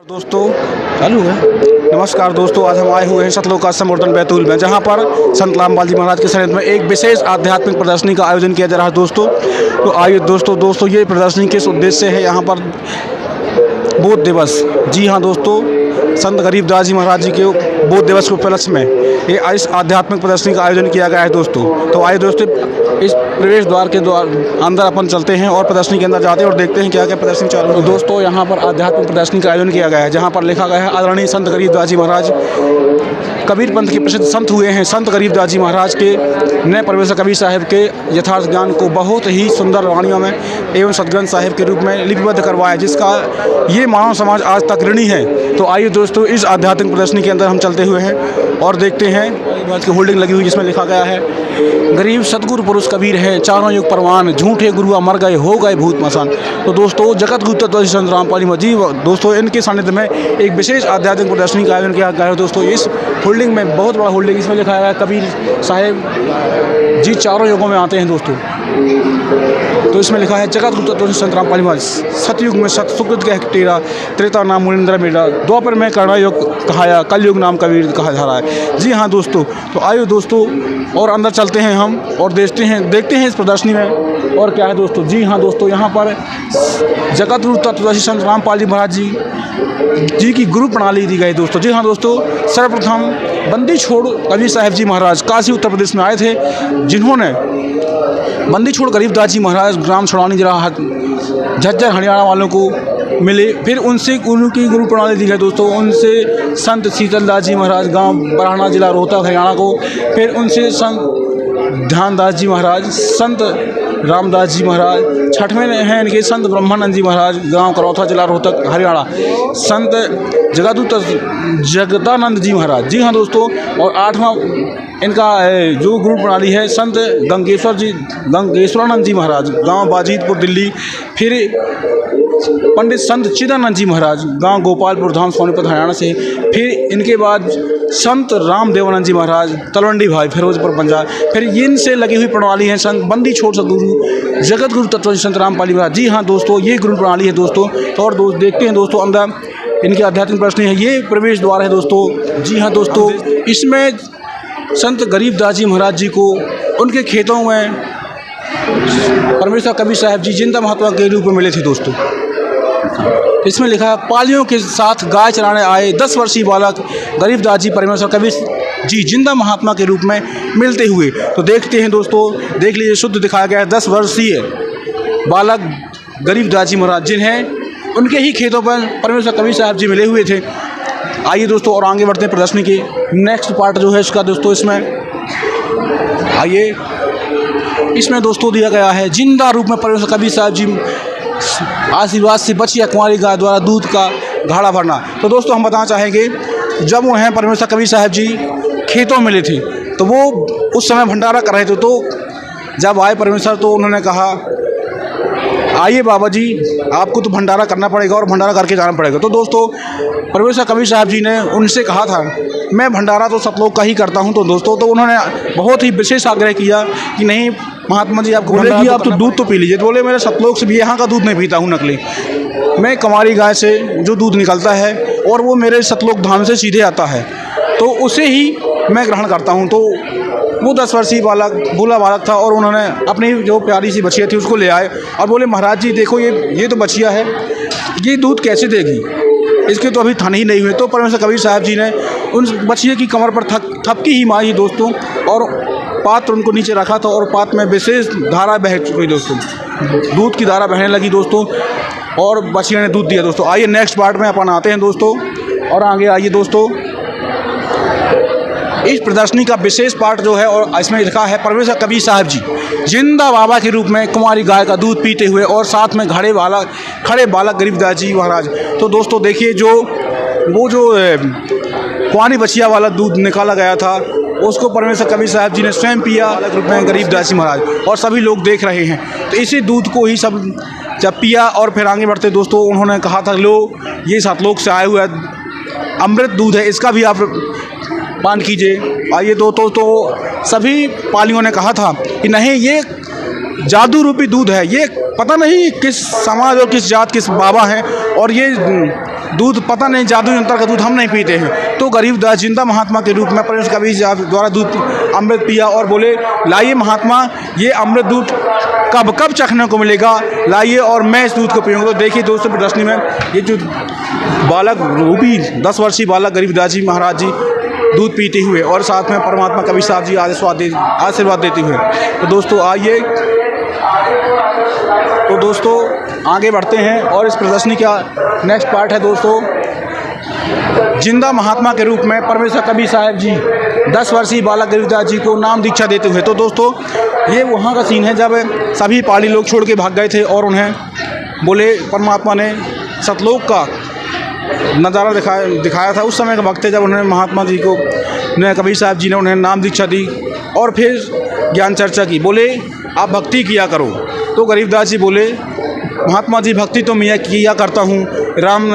दोस्तों चालू है। नमस्कार दोस्तों, आज हम आए हुए हैं सतलोक का संवर्धन बैतूल में, जहां पर संत रामपाल जी महाराज के सानिध्य में एक विशेष आध्यात्मिक प्रदर्शनी का आयोजन किया जा रहा है दोस्तों। तो आइए दोस्तों ये प्रदर्शनी किस उद्देश्य से है यहाँ पर बोध दिवस। जी हाँ दोस्तों, संत गरीबदास जी महाराज जी के बोध दिवस के उपलक्ष्य में ये इस आध्यात्मिक प्रदर्शनी का आयोजन किया गया है दोस्तों। तो आइए दोस्तों इस प्रवेश द्वार के अंदर अपन चलते हैं और प्रदर्शनी के अंदर जाते हैं और देखते हैं क्या क्या प्रदर्शनी चालू है। तो दोस्तों यहाँ पर आध्यात्मिक प्रदर्शनी का आयोजन किया गया है, जहाँ पर लिखा गया है आदरणीय संत गरीबदास जी महाराज कबीर पंथ के प्रसिद्ध संत हुए हैं। संत गरीबदास जी महाराज के नए परमेश्वर कबीर साहिब के यथार्थ ज्ञान को बहुत ही सुंदर वाणियों में एवं सदग्रंथ साहिब के रूप में लिपिबद्ध करवाया, जिसका ये मानव समाज आज तक ऋणी है। तो आइए दोस्तों इस आध्यात्मिक प्रदर्शनी के अंदर हम चलते हुए हैं और देखते हैं की होल्डिंग लगी हुई जिसमें लिखा गया है गरीब सतगुरु पुरुष कबीर है, चारों युग परवान, झूठे गुरुआ मर गए, हो गए भूत मसान। तो दोस्तों जगत गुरु तत्व संत रामपाल जी दोस्तों इनके सानिध्य में एक विशेष आध्यात्मिक प्रदर्शनी का आयोजन किया गया है दोस्तों। इस होल्डिंग में बहुत बड़ा होल्डिंग, इसमें लिखा गया है कबीर साहिब जी चारों युगों में आते हैं दोस्तों। तो इसमें लिखा है जगत गुरु तत्व संत रामपाल महाराज, सतयुग में सत सुकृत के तेरा, त्रेता नाम मुनिंद्र मेरा, द्वापर में कर्णा युग कहाया, कलयुग नाम कबीर कहा जा रहा है। जी हाँ दोस्तों, तो आइए दोस्तों और अंदर चलते हैं हम और देखते हैं इस प्रदर्शनी में और क्या है दोस्तों। जी हाँ दोस्तों, यहाँ पर जगत गुरु तत्वदर्शी संत रामपाल जी महाराज जी की गुरु प्रणाली दी गई दोस्तों। जी हाँ दोस्तों, सर्वप्रथम बंदी छोड़ कबीर साहिब जी महाराज काशी उत्तर प्रदेश में आए थे, जिन्होंने बंदी छोड़ गरीबदास जी महाराज ग्राम छड़ानी जिला झज्जर हरियाणा वालों को मिले। फिर उनसे उनकी गुरु प्रणाली दी गई दोस्तों। उनसे संत शीतलदास जी महाराज गांव बरहाना जिला रोहतक हरियाणा को, फिर उनसे संत ध्यानदास जी महाराज, संत रामदास जी महाराज, छठवें हैं इनके संत ब्रह्मानंद जी महाराज गांव करौथा जिला रोहतक हरियाणा, संत जगदानंद जी महाराज। जी हाँ दोस्तों, और आठवां इनका जो गुरु प्रणाली है संत गंगेश्वरानंद जी महाराज गांव बाजीतपुर दिल्ली, फिर पंडित संत चिदानंद जी महाराज गांव गोपालपुर धाम सोनीपत हरियाणा से, फिर इनके बाद संत रामदेवानंद जी महाराज तलवंडी भाई फिरोजपुर पंजाब, फिर इनसे लगी हुई प्रणाली है संत बंदी छोड़ सदगुरु जगत गुरु तत्व संत रामपाल महाराज। जी हाँ दोस्तों, ये गुरु प्रणाली है दोस्तों। तो और देखते हैं दोस्तों अंदर इनकी आध्यात्मिक प्रदर्शनी है, ये प्रवेश द्वार है दोस्तों। जी हाँ दोस्तों, इसमें संत गरीबदास जी महाराज जी को उनके खेतों में परमेश्वर कबीर साहिब जी जिंदा महात्मा के रूप में मिले थे दोस्तों। इसमें लिखा है पालियों के साथ गाय चराने आए 10 वर्षीय बालक गरीबदास जी परमेश्वर कबीर जी जिंदा महात्मा के रूप में मिलते हुए। तो देखते हैं दोस्तों, देख लीजिए शुद्ध दिखाया गया है 10 वर्षीय बालक गरीबदास जी महाराज, जिन्हें उनके ही खेतों पर परमेश्वर कबीर साहब जी मिले हुए थे। आइए दोस्तों और आगे बढ़ते हैं प्रदर्शनी के नेक्स्ट पार्ट जो है इसका दोस्तों। इसमें आइए, इसमें दोस्तों दिया गया है जिंदा रूप में परमेश्वर कबीर साहब जी आशीर्वाद से बची कुंवारी गाय द्वारा दूध का घड़ा भरना। तो दोस्तों हम बताना चाहेंगे, जब वो हैं परमेश्वर कबीर साहब जी खेतों में मिले थे तो वो उस समय भंडारा कर रहे थे। तो जब आए परमेश्वर तो उन्होंने कहा आइए बाबा जी, आपको तो भंडारा करना पड़ेगा और भंडारा करके जाना पड़ेगा। तो दोस्तों परमेश्वर कबीर साहब जी ने उनसे कहा था मैं भंडारा तो सतलोक का ही करता हूं। तो दोस्तों तो उन्होंने बहुत ही विशेष आग्रह किया कि नहीं महात्मा जी, आपको बोले कि आप तो दूध तो पी लीजिए। तो बोले मेरे सतलोक से भी यहाँ का दूध नहीं पीता हूँ नकली, मैं कुंवारी गाय से जो दूध निकलता है और वो मेरे सतलोक धाम से सीधे आता है तो उसे ही मैं ग्रहण करता हूँ। तो वो 10 वर्षीय बालक भोला बालक था और उन्होंने अपनी जो प्यारी सी बछिया थी उसको ले आए और बोले महाराज जी देखो ये तो बछिया है, ये दूध कैसे देगी, इसके तो अभी थन ही नहीं हुए। तो परमेश्वर कबीर साहब जी ने उन बछिए की कमर पर थपकी ही मारी दोस्तों और पात्र उनको नीचे रखा था और पात्र में विशेष धारा बह चुकी दोस्तों, दूध की धारा बहने लगी दोस्तों और बछिया ने दूध दिया दोस्तों। आइए नेक्स्ट पार्ट में अपन आते हैं दोस्तों और आगे आइए दोस्तों। इस प्रदर्शनी का विशेष पार्ट जो है और इसमें लिखा है परमेश्वर कबीर साहब जी जिंदा बाबा के रूप में कुंवारी गाय का दूध पीते हुए और साथ में खड़े बालक गरीबदास जी महाराज। तो दोस्तों देखिए वो जो कुंवारी बछिया वाला दूध निकाला गया था उसको परमेश्वर कबीर साहब जी ने स्वयं पिया रूप में गरीबदास जी महाराज, और सभी लोग देख रहे हैं। तो इसी दूध को ही सब जब पिया और फिर आगे बढ़ते दोस्तों उन्होंने कहा था लो ये सतलोक से आया हुआ अमृत दूध है, इसका भी आप पान कीजिए। आइए तो सभी पालियों ने कहा था कि नहीं ये जादू रूपी दूध है, ये पता नहीं किस समाज और किस जात किस बाबा हैं और ये दूध पता नहीं जादू यंत्र का दूध हम नहीं पीते हैं। तो गरीबदास जिंदा महात्मा के रूप में परमेश्वर कबीर साहब द्वारा दूध अमृत पिया और बोले लाइए महात्मा ये अमृत दूध कब कब चखने को मिलेगा, लाइए और मैं इस दूध को पीऊँगा। तो देखिए दोस्तों प्रदर्शनी में ये जो बालक रूपी 10 वर्षीय बालक गरीबदास जी महाराज जी दूध पीते हुए और साथ में परमात्मा कबीर साहब जी आशीर्वाद देते हुए। तो दोस्तों आइए, तो दोस्तों आगे बढ़ते हैं और इस प्रदर्शनी का नेक्स्ट पार्ट है दोस्तों जिंदा महात्मा के रूप में परमेश्वर कबीर साहब जी 10 वर्षीय बालक गरीबदास जी को नाम दीक्षा देते हुए। तो दोस्तों ये वहाँ का सीन है जब सभी पहाड़ी लोग छोड़ के भाग गए थे और उन्हें बोले परमात्मा ने सतलोक का नज़ारा दिखाया था। उस समय का वक्त है जब उन्होंने महात्मा जी को कबीर साहब जी ने उन्हें नाम दीक्षा दी और फिर ज्ञान चर्चा की। बोले आप भक्ति किया करो। तो गरीबदास जी बोले महात्मा जी भक्ति तो मैं किया करता हूँ, राम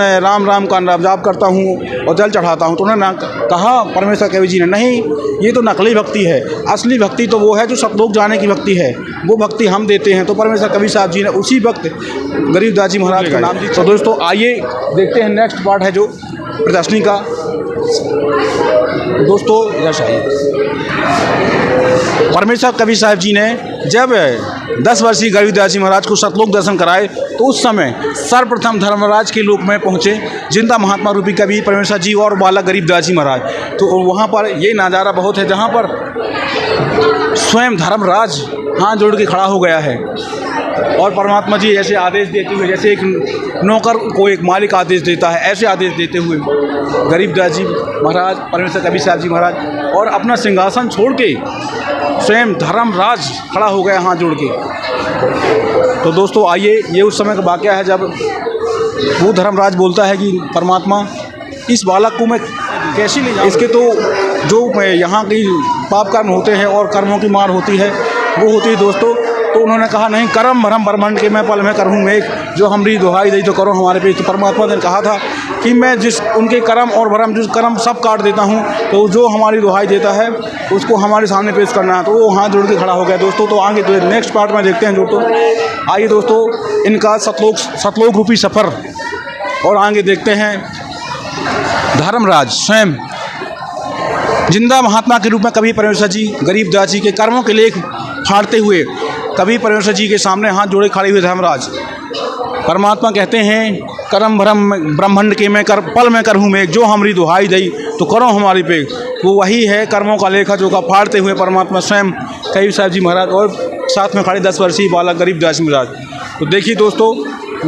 राम का जाप करता हूँ और जल चढ़ाता हूँ। तो उन्होंने कहा परमेश्वर कबीर जी ने नहीं, ये तो नकली भक्ति है, असली भक्ति तो वो है जो सतलोक जाने की भक्ति है, वो भक्ति हम देते हैं। तो परमेश्वर कबीर साहब जी ने उसी वक्त गरीबदास जी महाराज का नाम दिया। तो दोस्तों आइए देखते हैं नेक्स्ट पार्ट है जो प्रदर्शनी का। दोस्तों यश आइए, परमेश्वर कबीर साहब जी ने जब 10 वर्षीय गरीबदास जी महाराज को सतलोक दर्शन कराए तो उस समय सर्वप्रथम धर्मराज के लोक में पहुँचे जिंदा महात्मा रूपी कबीर परमेश्वर जी और बालक गरीबदास जी महाराज। तो वहाँ पर ये नज़ारा बहुत है जहाँ पर स्वयं धर्मराज हाथ जोड़ के खड़ा हो गया है और परमात्मा जी ऐसे आदेश देते हुए, जैसे एक नौकर को एक मालिक आदेश देता है, ऐसे आदेश देते हुए गरीबदास जी महाराज परमेश्वर कबीर साहब जी महाराज और अपना सिंहासन छोड़ के स्वयं धर्मराज खड़ा हो गया हाथ जोड़ के। तो दोस्तों आइए, ये उस समय का वाक़या है जब वो धर्मराज बोलता है कि परमात्मा इस बालक को मैं कैसे ले जाऊँ, इसके तो जो यहाँ की पाप कर्म होते हैं और कर्मों की मार होती है वो होती है दोस्तों। तो उन्होंने कहा नहीं, कर्म भरम ब्रह्मांड के मैं पल में करूँ मैं, जो हमारी दुहाई दी तो करो हमारे पे। तो परमात्मा ने कहा था कि मैं जिस उनके कर्म और भरम जिस कर्म सब काट देता हूँ, तो जो हमारी दुहाई देता है उसको हमारे सामने पेश करना है। तो वो हाथ जोड़ के खड़ा हो गया दोस्तों। तो आगे तो नेक्स्ट पार्ट में देखते हैं दोस्तों। आइए दोस्तों इनका सतलोक रूपी सफ़र और आगे देखते हैं धर्मराज स्वयं जिंदा महात्मा के रूप में कबीर परमेश्वर जी गरीबदास जी के कर्मों के लेख फाड़ते हुए कबीर परमेश्वर जी के सामने हाथ जोड़े खड़े हुए धर्मराज। परमात्मा कहते हैं कर्म भरम ब्रह्मांड के मैं पल में करूँ मैं, जो हमारी दुहाई दई तो करो हमारी पे। वो वही है कर्मों का लेखा जो का फाड़ते हुए परमात्मा स्वयं कबीर साहब जी महाराज और साथ में खड़े 10 वर्षीय बालक गरीबदास जी महाराज। तो देखिए दोस्तों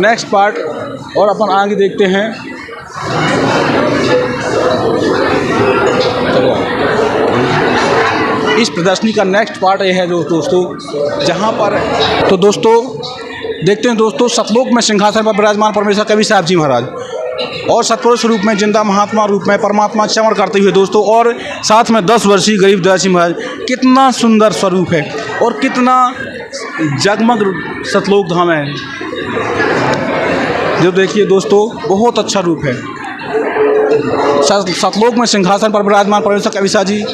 नेक्स्ट पार्ट और अपन आगे देखते हैं। इस प्रदर्शनी का नेक्स्ट पार्ट ये है जो दोस्तों जहाँ पर तो दोस्तों देखते हैं दोस्तों सतलोक में सिंहासन पर विराजमान परमेश्वर कबीर साहब जी महाराज और सतपुरुष रूप में जिंदा महात्मा रूप में परमात्मा चमन करते हुए दोस्तों और साथ में 10 वर्षीय गरीबदास जी महाराज। कितना सुंदर स्वरूप है और कितना जगमग सतलोक धाम है जो देखिए दोस्तों बहुत अच्छा रूप है। सतलोक में सिंहासन पर विराजमान परमेश्वर कबीर साहब जी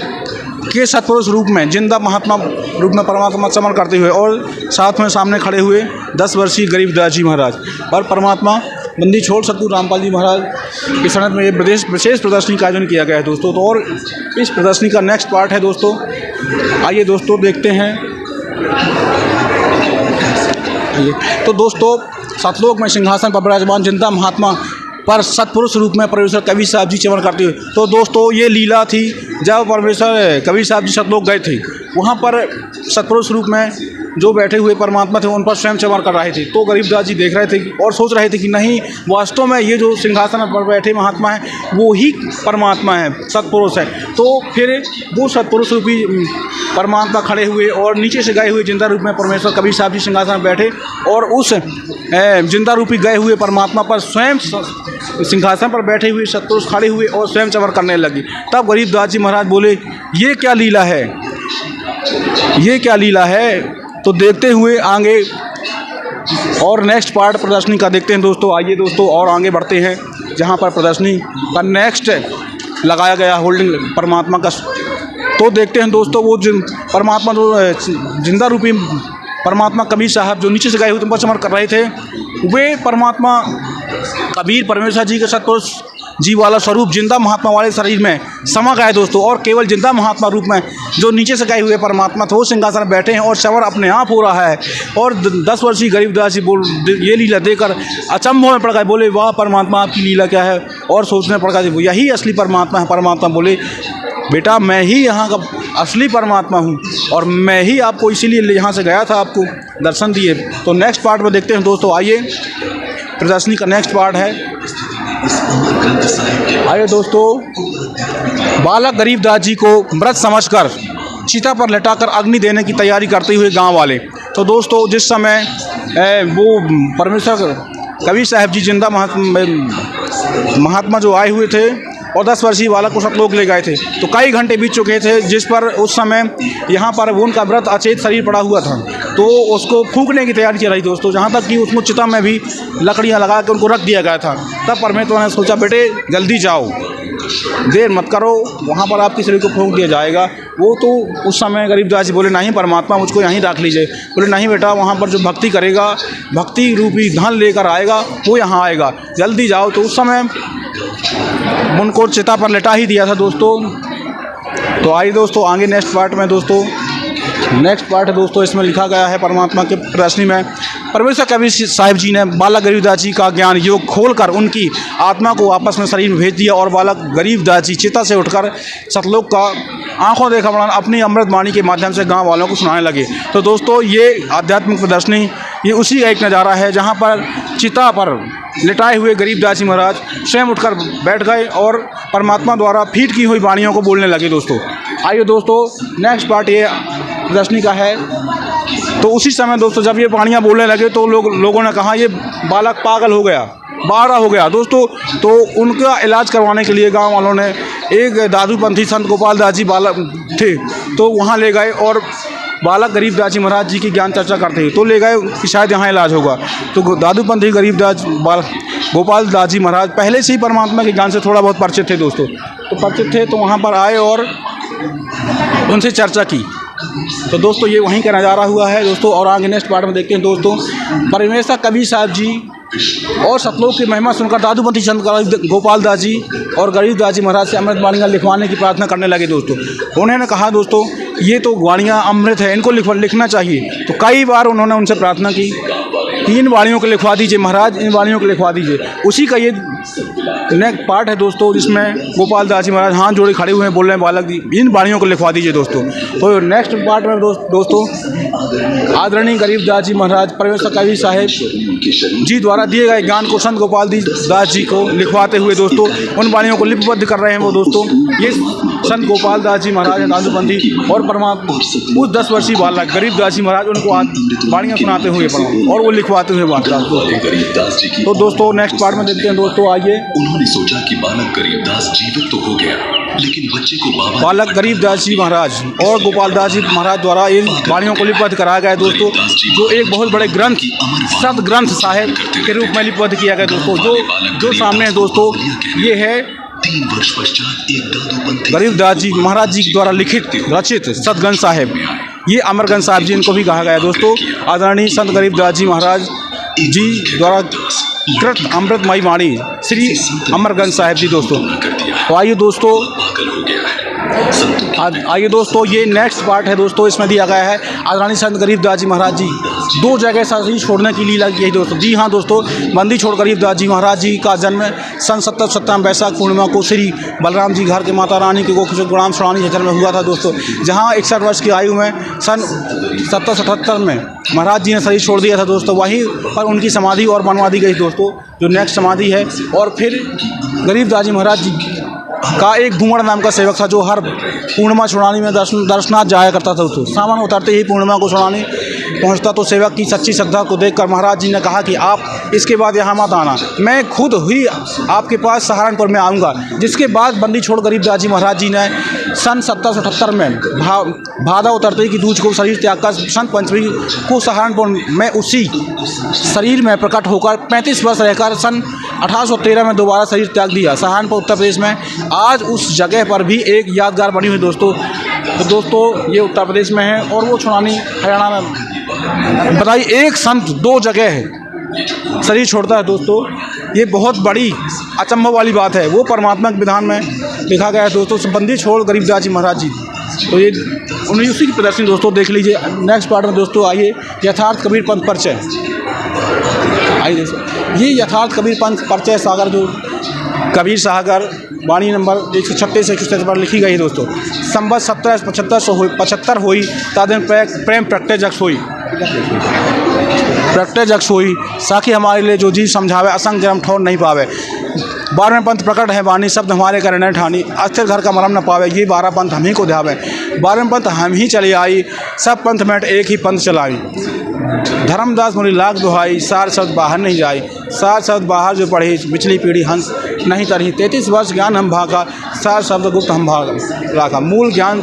के सतपुरुष रूप में जिंदा महात्मा रूप में परमात्मा चमन करते हुए और साथ में सामने खड़े हुए 10 वर्षीय गरीबदास जी महाराज और परमात्मा बंदी छोड़ सतगुरु रामपाल जी महाराज की सनत में ये विशेष प्रदर्शनी का आयोजन किया गया है दोस्तों। तो और इस प्रदर्शनी का नेक्स्ट पार्ट है दोस्तों। आइए दोस्तों देखते हैं। तो दोस्तों सतलोक में सिंहासन पर विराजमान जिंदा महात्मा पर सतपुरुष रूप में परमेश्वर कबीर साहब जी चमन करते हुए। तो दोस्तों ये लीला थी जब परमेश्वर कबीर साहब जी सतलोक गए थे, वहाँ पर सतपुरुष रूप में जो बैठे हुए परमात्मा थे उन पर स्वयं चमन कर रहे थे। तो गरीबदास जी देख रहे थे और सोच रहे थे कि नहीं, वास्तव में ये जो सिंहासन पर बैठे महात्मा हैं वो ही परमात्मा है, सतपुरुष है। तो फिर वो सतपुरुष रूपी परमात्मा खड़े हुए और नीचे से गए हुए जिंदा रूप में परमेश्वर कबीर साहब जी सिंहासन पर बैठे और उस जिंदा रूपी गए हुए परमात्मा पर स्वयं सिंहासन पर बैठे हुए सतपुरुष खड़े हुए और स्वयं चमन करने लगे। तब गरीबदास जी महाराज बोले ये क्या लीला है, ये क्या लीला है। तो देखते हुए आगे और नेक्स्ट पार्ट प्रदर्शनी का देखते हैं दोस्तों। आइए दोस्तों और आगे बढ़ते हैं जहां पर प्रदर्शनी का नेक्स्ट लगाया गया होल्डिंग परमात्मा का। तो देखते हैं दोस्तों वो परमात्मा जो जिंदा रूपी परमात्मा कबीर साहब जो नीचे से गए हुए तपस्या कर रहे थे, वे परमात्मा कबीर परमेश्वर जी के सतपुरुष जी वाला स्वरूप जिंदा महात्मा वाले शरीर में समा गया दोस्तों। और केवल जिंदा महात्मा रूप में जो नीचे से गए हुए परमात्मा थे वो सिंहासन में बैठे हैं और शवर अपने आप हो रहा है। और 10 वर्षीय गरीबदास जी बोल ये लीला देखकर अचंभव में पड़ गए, बोले वाह परमात्मा आपकी लीला क्या है। और सोचने पड़ गए यही असली परमात्मा है। परमात्मा बोले बेटा मैं ही यहाँ का असली परमात्मा हूँ और मैं ही आपको इसीलिए यहाँ से गया था, आपको दर्शन दिए। तो नेक्स्ट पार्ट में देखते हैं दोस्तों, आइए प्रदर्शनी का नेक्स्ट पार्ट है। आइए दोस्तों, बालक गरीबदास जी को मृत समझकर चिता पर लटाकर अग्नि देने की तैयारी करते हुए गांव वाले। तो दोस्तों जिस समय वो परमेश्वर कबीर साहब जी जिंदा महात्मा जो आए हुए थे और 10 वर्षीय बालक को सतलोक ले गए थे, तो कई घंटे बीत चुके थे, जिस पर उस समय यहाँ पर वो उनका व्रत अचेत शरीर पड़ा हुआ था। तो उसको फूंकने की तैयारी चल रही दोस्तों, जहाँ तक कि उसको चिता में भी लकड़ियाँ लगा के उनको रख दिया गया था। तब परमेश्वर ने सोचा बेटे जल्दी जाओ, देर मत करो, वहाँ पर आपकी शरीर को फूंक दिया जाएगा। वो तो उस समय गरीबदास जी बोले नहीं परमात्मा मुझको यहीं रख लीजिए। बोले नहीं बेटा, वहाँ पर जो भक्ति करेगा, भक्ति रूपी धन लेकर आएगा वो यहाँ आएगा, जल्दी जाओ। तो उस समय उनको चिता पर लेटा ही दिया था दोस्तों। तो आइए दोस्तों आगे नेक्स्ट पार्ट में दोस्तों, नेक्स्ट पार्ट है दोस्तों, इसमें लिखा गया है परमात्मा के प्रदर्शनी में परमेश्वर कबीर साहिब जी ने बालक गरीबदास जी का ज्ञान योग खोलकर उनकी आत्मा को वापस में शरीर में भेज दिया और बालक गरीबदास जी चिता से उठकर सतलोक का आंखों देखा वर्णन अपनी अमृत वाणी के माध्यम से गांव वालों को सुनाने लगे। तो दोस्तों ये आध्यात्मिक प्रदर्शनी ये उसी का एक नज़ारा है जहां पर चिता पर लिटाए हुए गरीबदास जी महाराज स्वयं उठकर बैठ गए और परमात्मा द्वारा फीट की हुई वाणियों को बोलने लगे दोस्तों। आइए दोस्तों नेक्स्ट पार्ट ये प्रदर्शनी का है। तो उसी समय दोस्तों जब ये वाणियाँ बोलने लगे तो लोगों ने कहा ये बालक पागल हो गया, बावरा हो गया दोस्तों। तो उनका इलाज करवाने के लिए गांव वालों ने एक दादूपंथी संत गोपाल दास जी बालक थे, तो वहाँ ले गए और बालक गरीबदास जी महाराज जी की ज्ञान चर्चा करते हैं, तो ले गए कि शायद यहाँ इलाज होगा। तो दादूपंथी गरीबदास गोपाल दास जी महाराज पहले से ही परमात्मा के ज्ञान से थोड़ा बहुत परिचित थे दोस्तों। तो परिचित थे तो वहाँ पर आए और उनसे चर्चा की। तो दोस्तों ये वहीं का नज़ारा हुआ है दोस्तों। और आगे नेक्स्ट पार्ट में देखते हैं दोस्तों, परमेश्वर कबीर साहब जी और सतलोक की महिमा सुनकर दादूपंथी संत गोपाल दास जी और गरीबदास जी महाराज से अमृत वाणियाँ लिखवाने की प्रार्थना करने लगे दोस्तों। उन्होंने कहा दोस्तों ये तो वाणियाँ अमृत है, इनको लिखना चाहिए। तो कई बार उन्होंने उनसे प्रार्थना की कि इन वाणियों को लिखवा दीजिए महाराज, इन वाणियों को लिखवा दीजिए। उसी का ये नेक्स्ट पार्ट है दोस्तों, जिसमें गोपाल दास जी महाराज हाथ जोड़े खड़े हुए हैं, बोल रहे हैं बालक जी इन वाणियों को लिखवा दीजिए दोस्तों। तो नेक्स्ट पार्ट में दोस्तों आदरणीय गरीबदास जी महाराज परमेश्वर कबीर साहब जी द्वारा दिए गए ज्ञान को संत गोपाल दास जी को लिखवाते हुए दोस्तों उन वाणियों को लिपिबद्ध कर रहे हैं वो दोस्तों। ये संत गोपाल दास जी महाराज दादूपंथी और परमात्मा उस 10 वर्षीय बालक गरीबदास जी महाराज उनको वाणियाँ सुनाते हुए और वो लिखवाते हुए बात दोस्तों। तो दोस्तों नेक्स्ट पार्ट में देखते हैं दोस्तों, आइए। उन्होंने सोचा कि बालक गरीबदास जीवित तो हो गया, लेकिन बच्चे को बालक गरीबदास जी महाराज और गोपाल दास जी महाराज द्वारा इन वाणियों को लिपिबद्ध कराया गया दोस्तों, जो एक बहुत बड़े ग्रंथ सद ग्रंथ साहिब के रूप में लिपिबद्ध किया गया दोस्तों। जो सामने है दोस्तों ये है 3 वर्ष पश्चात एक दादूपंथी गरीबदास जी महाराज जी द्वारा लिखित रचित सदग्रंथ साहिब, ये अमरगंज साहिब जी इनको भी कहा गया दोस्तों। आदरणीय संत गरीबदास जी महाराज जी द्वारा कृत अमृतमयी वाणी श्री अमरगंज साहिब जी दोस्तों। तो आइए दोस्तों आइए दोस्तों ये नेक्स्ट पार्ट है दोस्तों, इसमें दिया गया है आदरणीय संत गरीबदास जी महाराज जी 2 जगह साथी छोड़ने की लीला की है दोस्तों। जी हाँ दोस्तों, बंदी छोड़ गरीबदास जी महाराज जी का जन्म सन 1757 वैशाख पूर्णिमा को श्री बलराम जी घर के माता रानी के गोकुल गुणाम सुरानी झज्जर में हुआ था दोस्तों, जहाँ 61 वर्ष की आयु में सन 1777 में महाराज जी ने शरीर छोड़ दिया था दोस्तों। वहीं पर उनकी समाधि और बनवा दी गई दोस्तों, जो नेक्स्ट समाधि है। और फिर गरीबदास जी महाराज जी का एक घूमड़ नाम का सेवक था जो हर पूर्णिमा सुनानी में दर्शनार्थ जाया करता था दोस्तों। सामान उतरते ही पूर्णिमा को सुनानी पहुंचता तो सेवक की सच्ची श्रद्धा को देखकर महाराज जी ने कहा कि आप इसके बाद यहाँ मत आना, मैं खुद ही आपके पास सहारनपुर में आऊँगा। जिसके बाद बंदी छोड़ गरीबदास जी महाराज जी ने सन 1778 में भादा उतरते ही की दूज को शरीर त्याग कर सन पंचमी को सहारनपुर में उसी शरीर में प्रकट होकर 35 वर्ष रहकर सन 1813 में दोबारा शरीर त्याग दिया। सहारनपुर उत्तर प्रदेश में आज उस जगह पर भी एक यादगार बनी हुई दोस्तों तो दोस्तों ये उत्तर प्रदेश में है और वो छुड़ानी हरियाणा में। बताइए एक संत 2 जगह है, शरीर छोड़ता है दोस्तों, ये बहुत बड़ी अचंभव वाली बात है। वो परमात्मा के विधान में लिखा गया है दोस्तों, बंदी छोड़ गरीबदास जी महाराज जी। तो ये उसी की प्रदर्शनी दोस्तों देख लीजिए। नेक्स्ट पार्ट में दोस्तों आइए यथार्थ कबीर पंथ परिचय। आइए दोस्तों, ये यथार्थ कबीर पंथ परिचय सागर जो कबीर सागर वाणी नंबर 136 से 167 पर लिखी गई है दोस्तों। संवत 1775 हुई तादिन प्रेम प्रगटे जक्स हुई, प्रगटे जक्स हुई साखी हमारे लिए जो जी समझावे, असंग जन्म ठोर नहीं पावे। 12वें पंथ प्रकट है वाणी, शब्द हमारे कर न ठानी, अस्थिर घर का मरम न पावे, ये 12 पंथ हम ही को ध्यावे। 12वें पंथ हम ही चली आई, सब पंथ में एक ही पंथ चलाई। धर्मदास मुनि लाख दुहाई, सार शब्द बाहर नहीं जाई, सार शब्द बाहर जो पढ़ी, पिछली पीढ़ी हंस नहीं तरही। 33 वर्ष ज्ञान हम भागा, सार शब्द गुप्त हम भाग राखा। मूल ज्ञान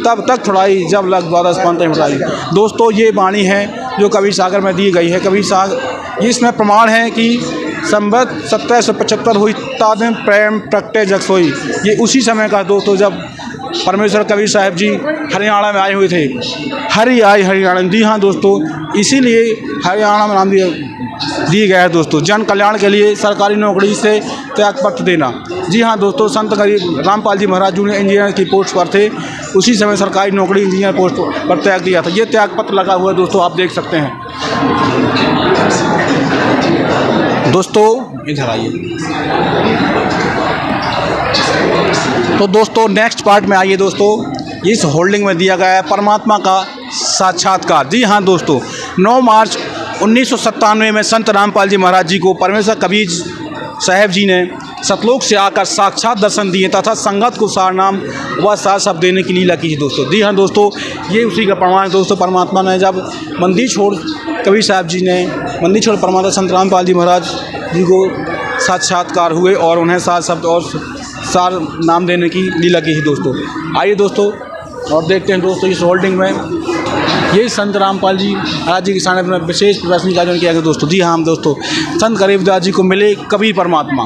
तब तक छुड़ाई, जब लग 12 पंथ उठाई। दोस्तों ये वाणी है जो कबीर सागर में दी गई है। कबीर सागर इसमें प्रमाण है कि संवत 1775 हुई तादिन प्रेम प्रगटे जक्स हुई। ये उसी समय का दोस्तों जब परमेश्वर कबीर साहब जी हरियाणा में आए हुए थे। हरियाणा, जी हाँ दोस्तों, इसीलिए हरियाणा में नाम दिए गया है दोस्तों। जन कल्याण के लिए सरकारी नौकरी से त्यागपत्र देना। जी हाँ दोस्तों, संत गरीब रामपाल जी महाराज जूनियर इंजीनियर की पोस्ट पर थे, उसी समय सरकारी नौकरी इंजीनियर पोस्ट पर त्याग दिया था। ये त्यागपत्र लगा हुआ है दोस्तों, आप देख सकते हैं दोस्तों। इधर आइए तो दोस्तों नेक्स्ट पार्ट में आइए दोस्तों। इस होल्डिंग में दिया गया है परमात्मा का साक्षात्कार। जी हाँ दोस्तों, 9 मार्च 1997 में संत रामपाल जी महाराज जी को परमेश्वर कबीर साहब जी ने सतलोक से आकर साक्षात दर्शन दिए तथा संगत को सार नाम व सार शब्द देने की लीला की दोस्तों। जी हाँ दोस्तों, ये उसी का प्रमाण है दोस्तों। परमात्मा ने जब मंदिर छोड़ कबीर साहब जी ने मंदिर छोड़ परमात्मा संत रामपाल जी महाराज जी को साक्षात्कार हुए और उन्हें सार शब्द और सार नाम देने की लीला की थी दोस्तों। आइए दोस्तों और देखते हैं दोस्तों इस होल्डिंग में यही संत रामपाल जी महाराज जी के सामने में विशेष प्रदर्शनी का आयोजन किया गया दोस्तों। जी हाँ दोस्तों, संत गरीबदास जी को मिले कबीर परमात्मा।